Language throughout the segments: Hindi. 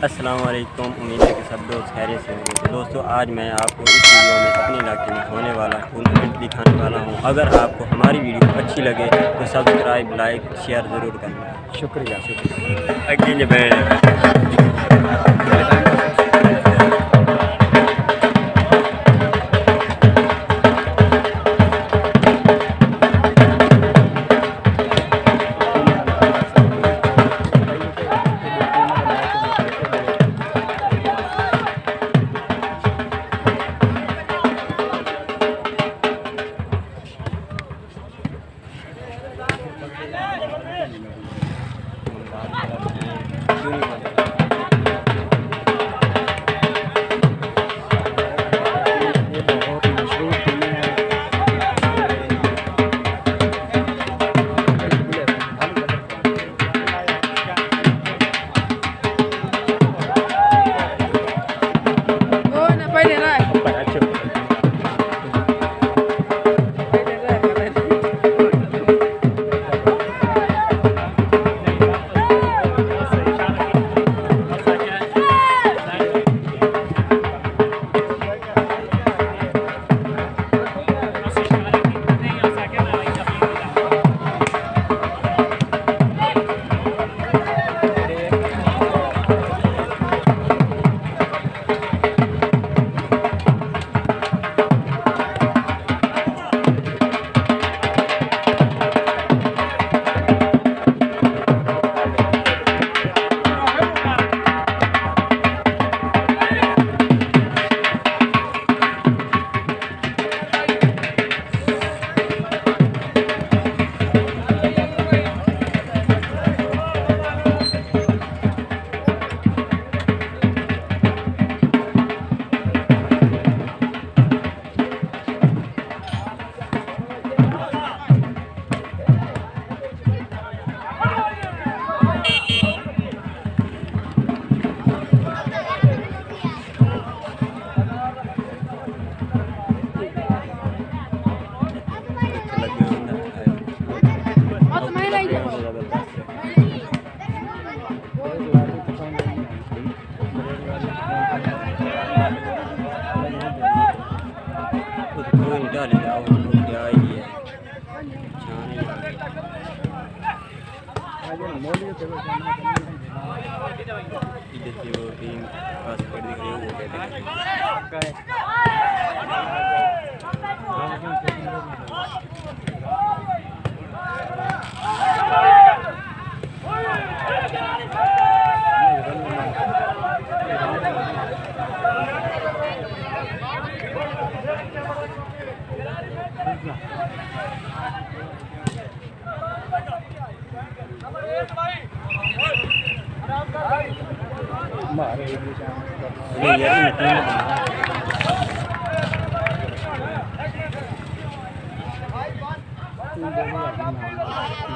अस्सलाम वालेकुम। उम्मीद है कि सब दोस्त खैरियत से होंगे। तो दोस्तों, आज मैं आपको इस वीडियो में अपने इलाके में होने वाला टूर्नामेंट दिखाने वाला हूं। अगर आपको हमारी वीडियो अच्छी लगे तो सब्सक्राइब, लाइक, शेयर ज़रूर करना। शुक्रिया।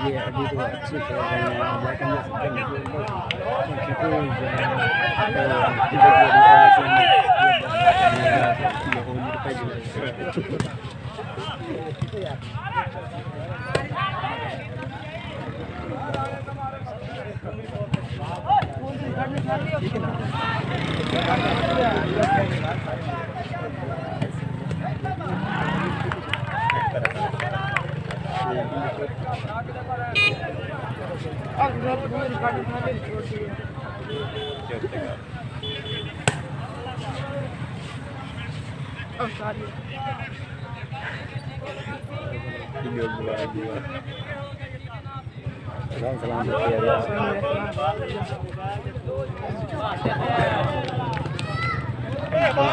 ये अभी तो अच्छी खेल रहे हैं, लेकिन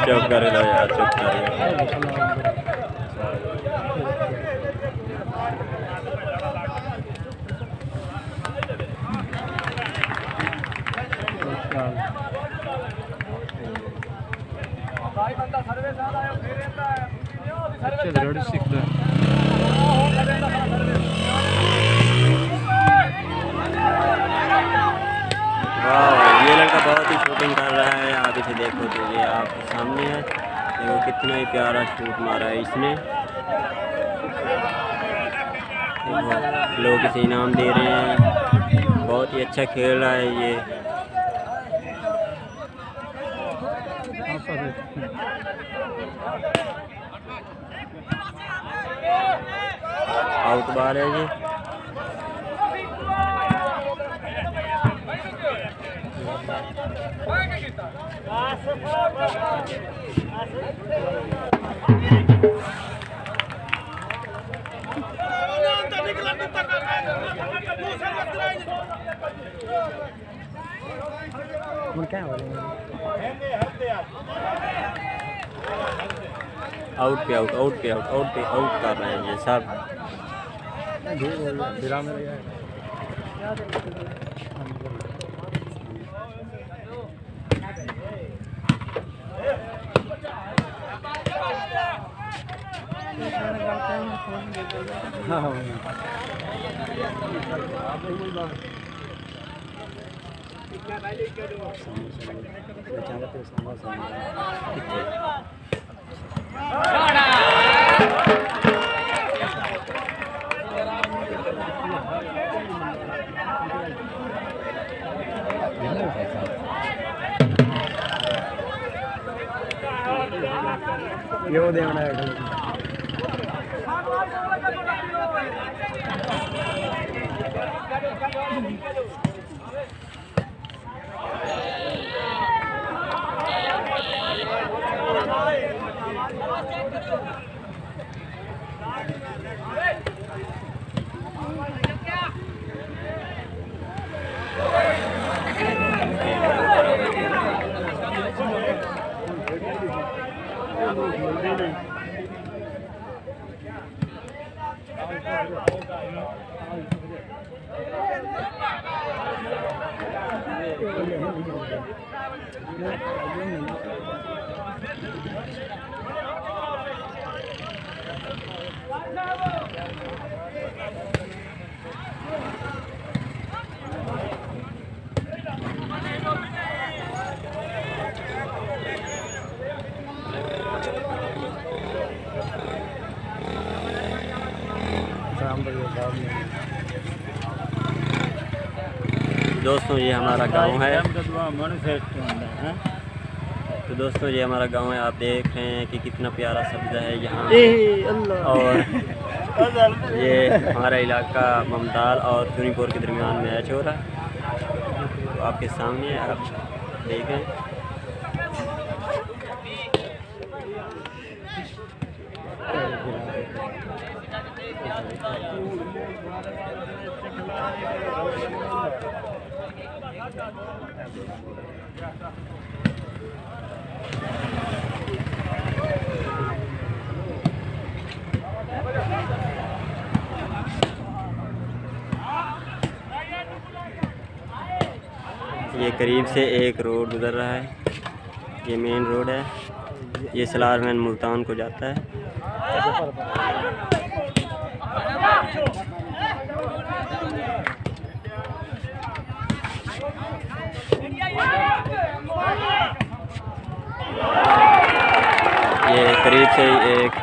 चुप कर लो यार, चुप कर ये लड़का बहुत ही शूटिंग कर रहा है। आप इसे देखो तो ये आपके सामने है। देखो कितना ही प्यारा शूट मारा है इसने। लोग इसे इनाम दे रहे हैं। बहुत ही अच्छा खेल रहा है ये। आउट बार है ये। आउट पे आउट, आउट पे आउट, आउट पे आउट कर रहे हैं ये सब। ये देना है दोस्तों ये हमारा गांव है। तो दोस्तों ये हमारा गांव है, आप देख रहे हैं कि कितना प्यारा सब्ज़ा है यहाँ। और ये हमारा इलाका mamdal और cunipor के दरमियान मैच हो रहा है, तो आपके सामने है, आप देखें। ये करीब से एक रोड गुजर रहा है, ये मेन रोड है, ये सलारमैन मुल्तान को जाता है। ये करीब से एक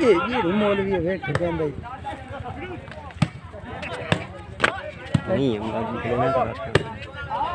ये मौलवी है ठुकान भाई नहीं हम लोग निकलना चाहते हैं।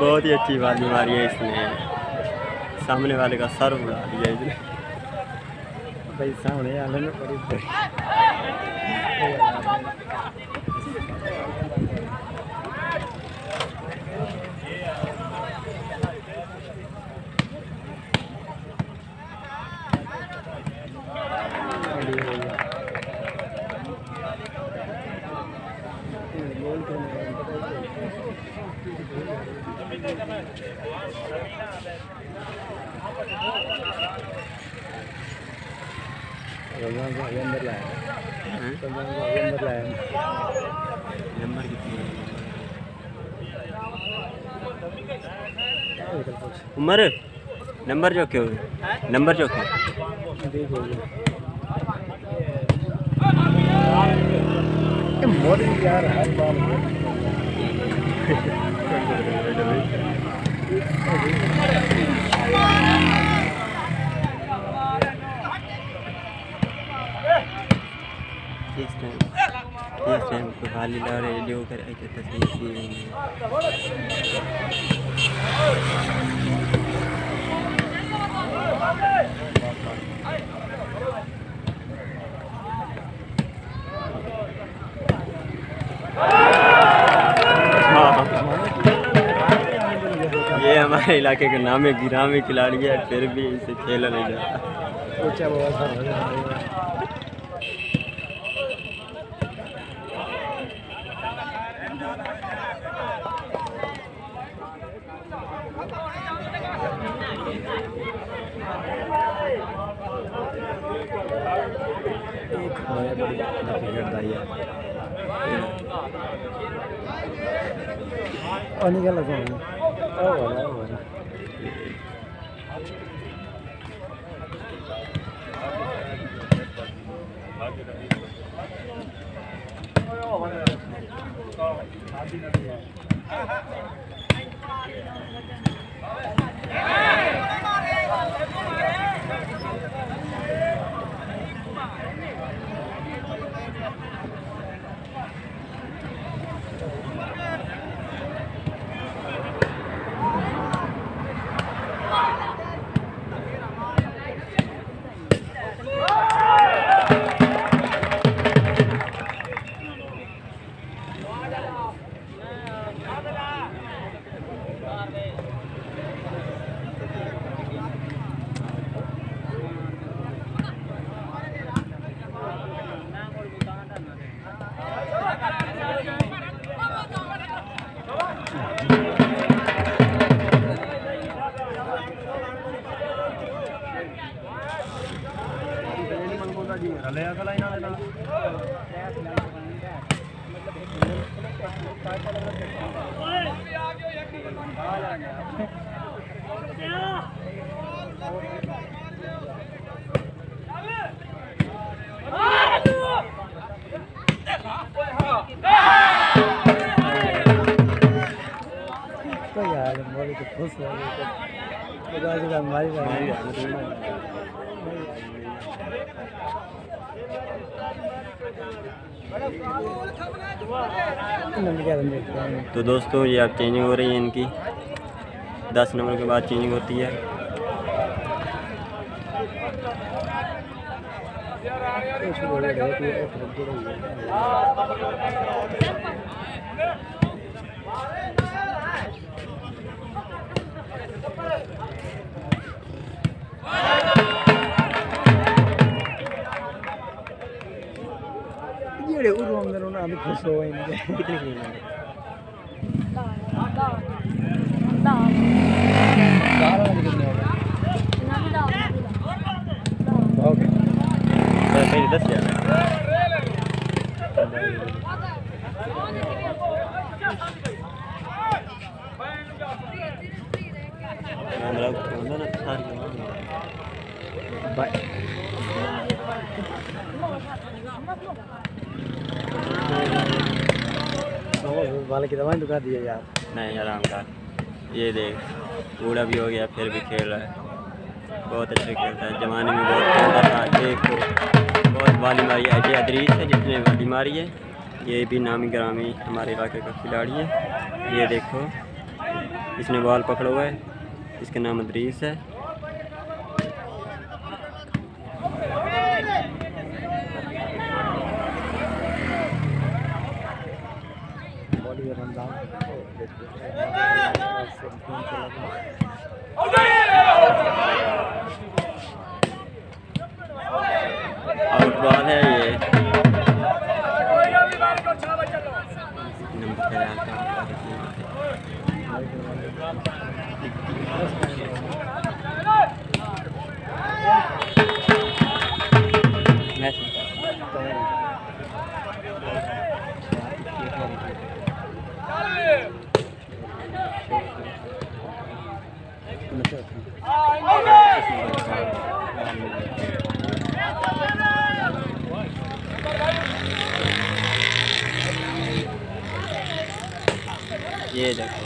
बहुत ही अच्छी बात मारी है इसने, सामने वाले का सर उड़ा दिया इसने। भाई सामने आने में बड़ी नंबर कितने उमर नंबर जो क्यों नंबर जो क्यों यार हर बार इस टाइम को वाली ला रेडियो कर ऐसे तस्वीर ये हमारे इलाके का नाम है गिरामी खिलाड़ी है, फिर भी इसे खेला नहीं जाता। और निकल लगा तो दोस्तों ये अब चेंजिंग हो रही है इनकी, 10 नंबर के बाद चेंजिंग होती है। ये उड़ो अंदर ना अभी खुश हो इनके कितने की ओके पहले 10,000 बाय वाले की दवाई दुका दिए यार। नहीं आराम का, ये देख बूढ़ा भी हो गया फिर भी खेल रहा है, बहुत अच्छा खेलता है। जमाने में बहुत खेलता था, देखो बहुत वाली मारी है। ऐसे अदरीस है जितने वाली मारी है, ये भी नामी ग्रामी हमारे इलाके का खिलाड़ी है। ये देखो इसने बॉल पकड़ा हुआ है, इसका नाम अदरीस है। ये रमजान आउट बॉल है ये। नंबर ये देखो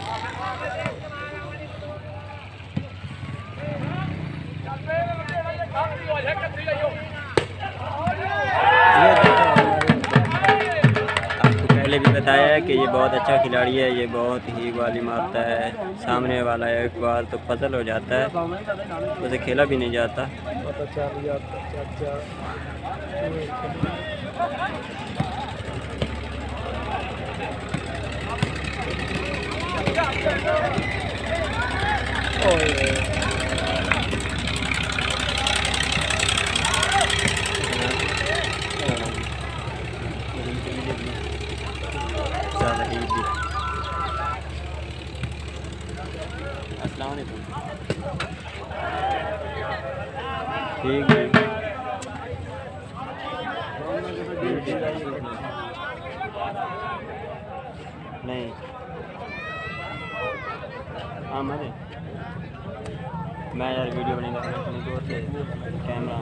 आपको पहले भी बताया है कि ये बहुत अच्छा खिलाड़ी है, ये बहुत ही वाली मारता है। सामने वाला एक बार तो फसल हो जाता है, उसे खेला भी नहीं जाता। अस्सलाम वालेकुम। ठीक है नहीं हाँ मरे मैं यार वीडियो बनेगा अपनी दूर से कैमरा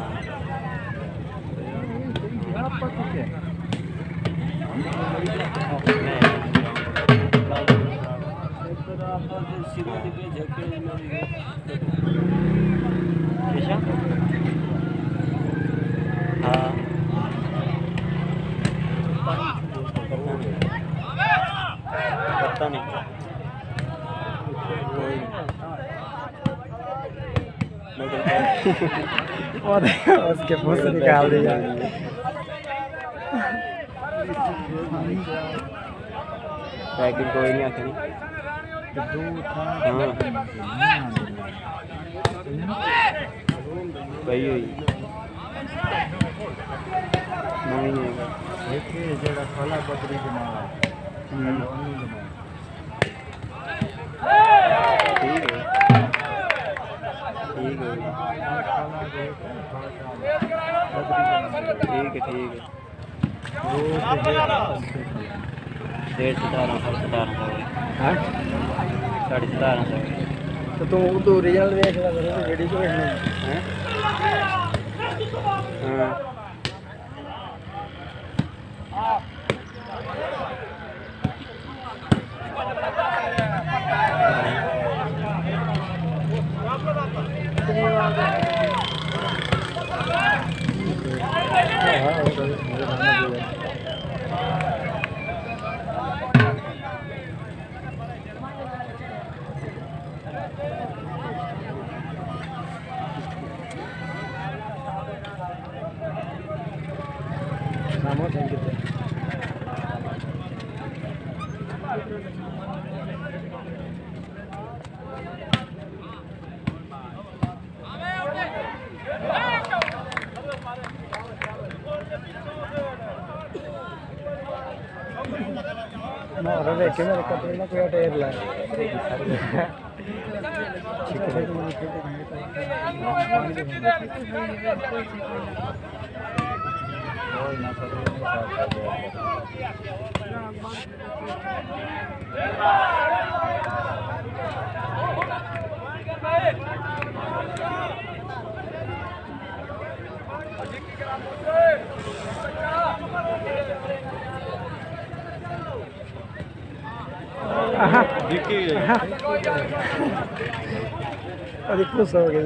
हाँ पता नहीं उसके मुँह से निकाल दिया। पैकेट कोई नहीं आखिरी वही हुई ठीक है ठीक है ठीक है ठीक है 17,500 तो तुम तो रिजल्ट देख ला करो वीडियो को देखना है। हाँ Ahora ve que me recapé una cueva de la. अरे खुश हो गई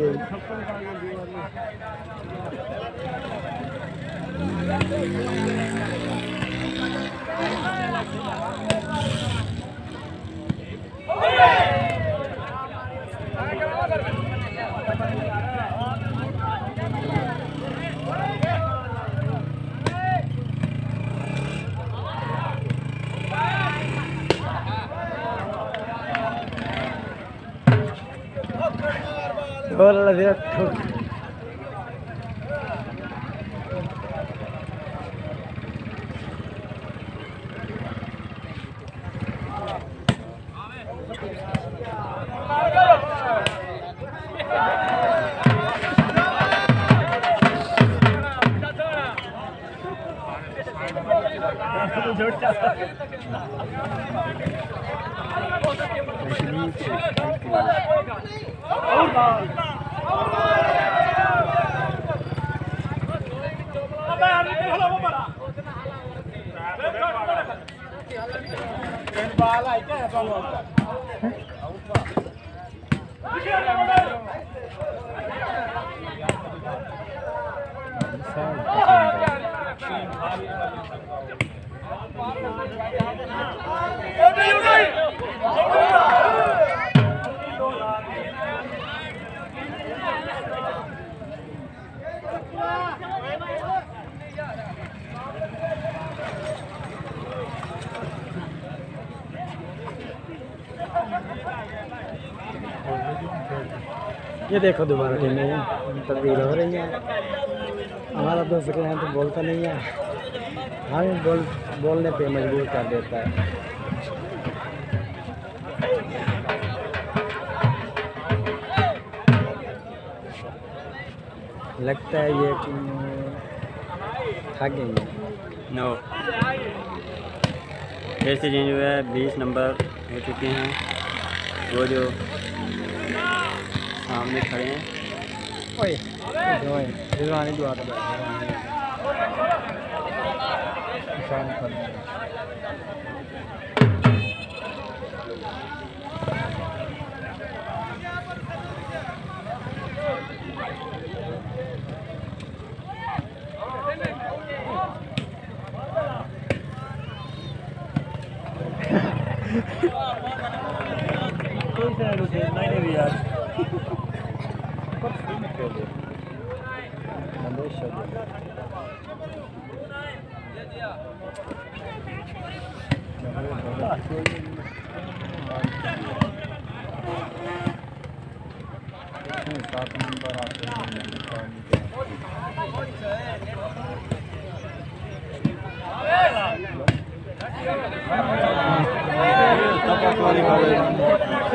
गोल लगे ठोक ये देखो दोबारा टीम में तब्दील हो रही है। हमारा दोस्त के यहाँ तो बोलता नहीं है, हमें बोलने पे मजबूर कर देता है। लगता है ये थक गई है। नो ऐसे चेंज हुआ है, 20 नंबर हो चुके हैं। वो जो सामने खड़े हैं ओए रिजवानी दुआ तो मैंने भी यार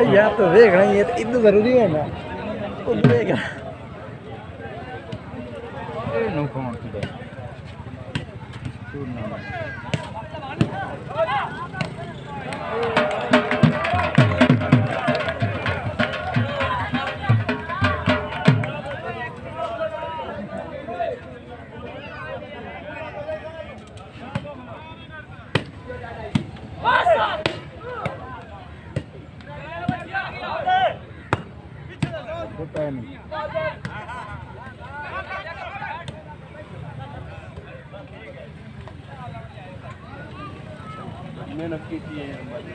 यार तो देख रहे हैं, ये तो इतना जरूरी है ना, तो देख मेहनत की थी। वाली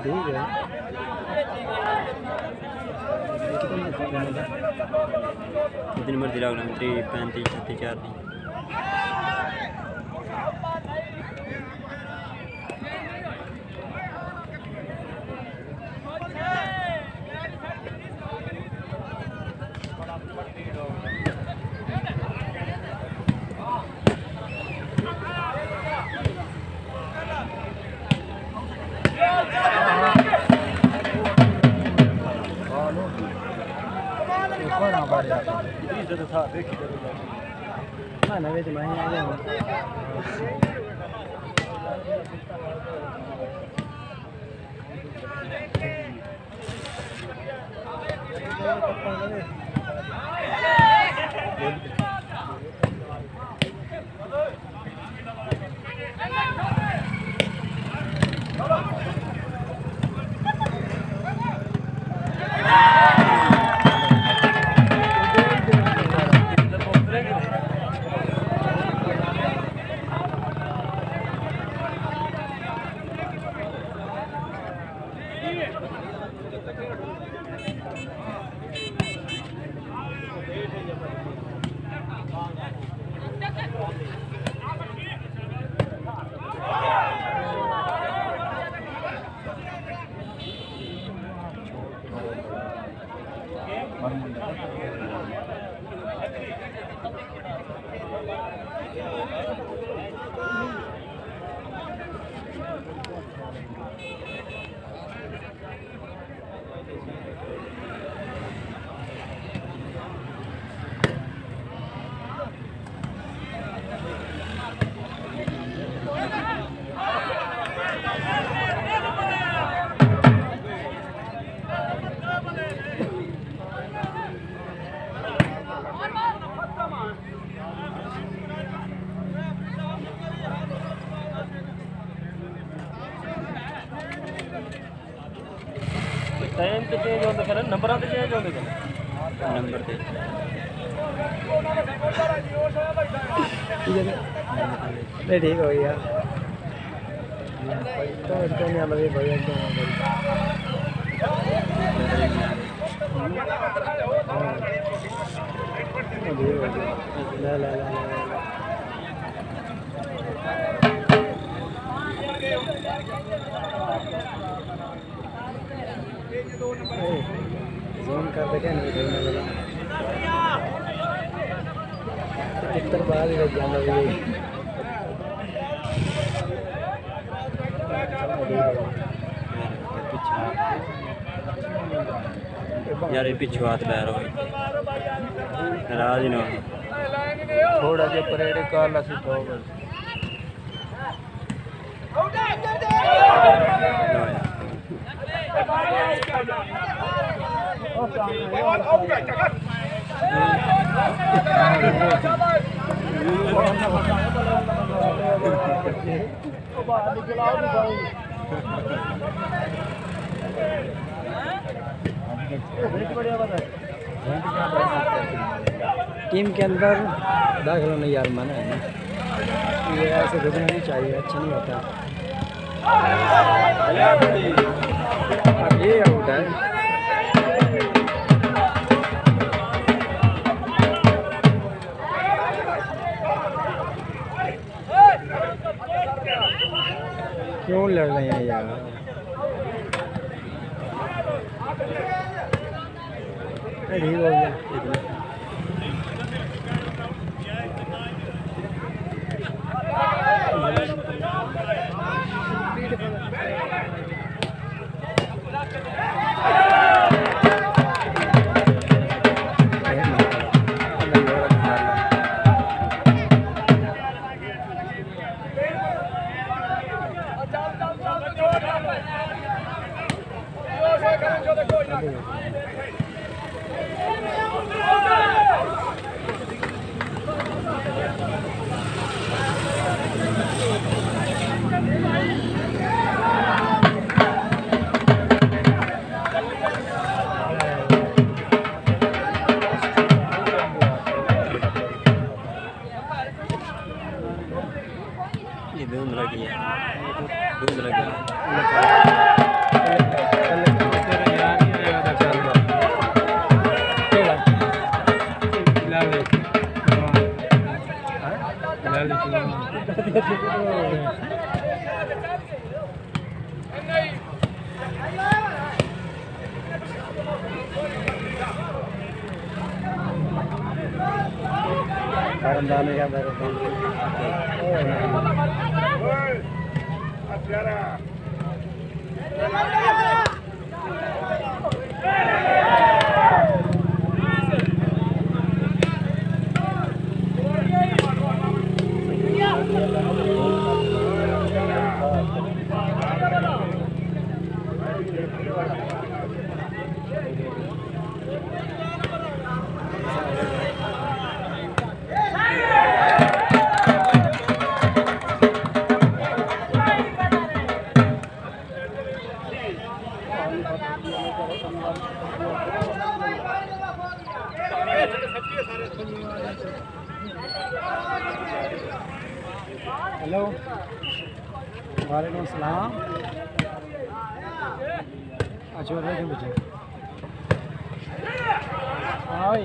ठीक है। जितनी मर्जी लाग लो 35 36 4 दी टाइम तो चेंज होते हैं नंबर तो चेंज होते हैं नंबर थे नहीं ठीक हो गया तो इनको नहीं लगे भैया ला ला ला ज़ूम कर दे क्या नहीं देखने लगा इतर बाहर ही लग जाना यार ये पिछू हाथ पैर हो नाराज ना थोड़ा जो परेड काला सी तो टीम के अंदर दाखिल होना यार मना है ना, ये ऐसे घुसना नहीं चाहिए, अच्छा नहीं होता। ये आउट है। क्यों लड़ रहे हैं यार? ठीक हो गया। दाने का मेरे हेलो वालेकुम सलाम। अच्छा वालेकुम बच्चे हाय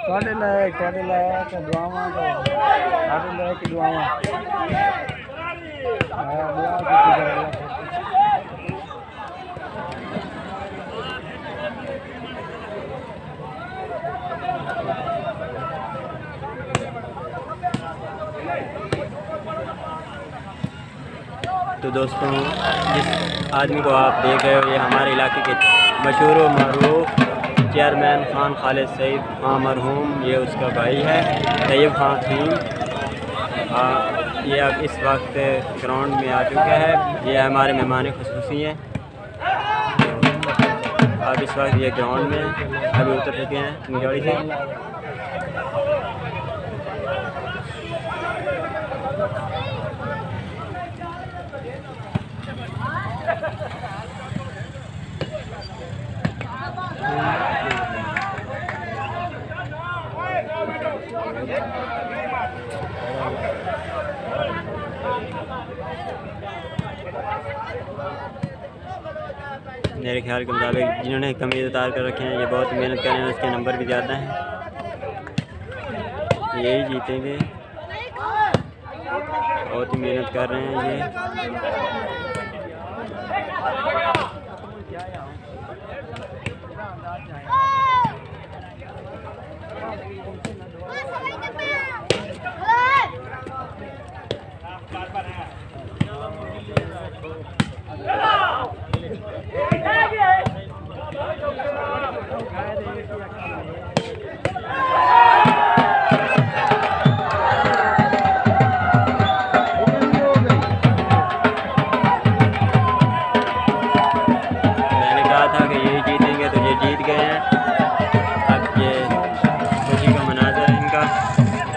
ਤੁਹਾਡੇ ਲਾਇਕ ਦੁਆਵਾਂ ਸਾਡੇ ਲਾਇਕ ਦੁਆਵਾਂ तो दोस्तों जिस आदमी को आप देख रहे हो ये हमारे इलाके के मशहूर व मरूफ चेयरमैन खान खालिद सईद खां मरहूम, ये उसका भाई है तैयब खान खीम। ये अब इस वक्त ग्राउंड में आ चुका है। ये हमारे मेहमान खुसूसी हैं। अब इस वक्त ये ग्राउंड में अभी उतर चुके हैं अपनी गाड़ी से। मेरे ख्याल के मुताबिक जिन्होंने कमीज उतार कर रखे हैं ये बहुत मेहनत कर रहे हैं, उसके नंबर भी ज़्यादा हैं, यही जीतेंगे। बहुत ही मेहनत कर रहे हैं ये।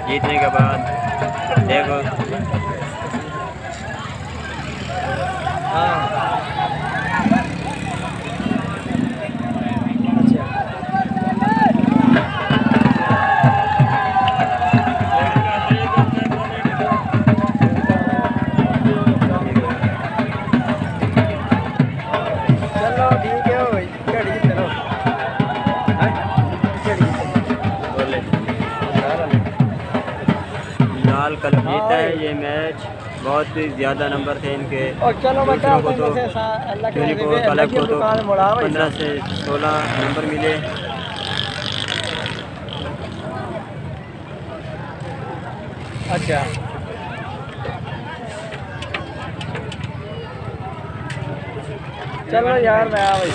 जीतने के बाद देखो कल जीता है ये मैच। बहुत ज़्यादा नंबर थे इनके, दूसरों को तो यूनिफॉर्म कलर को तो 15 से 16 नंबर मिले। अच्छा चलो यार मैं आ भाई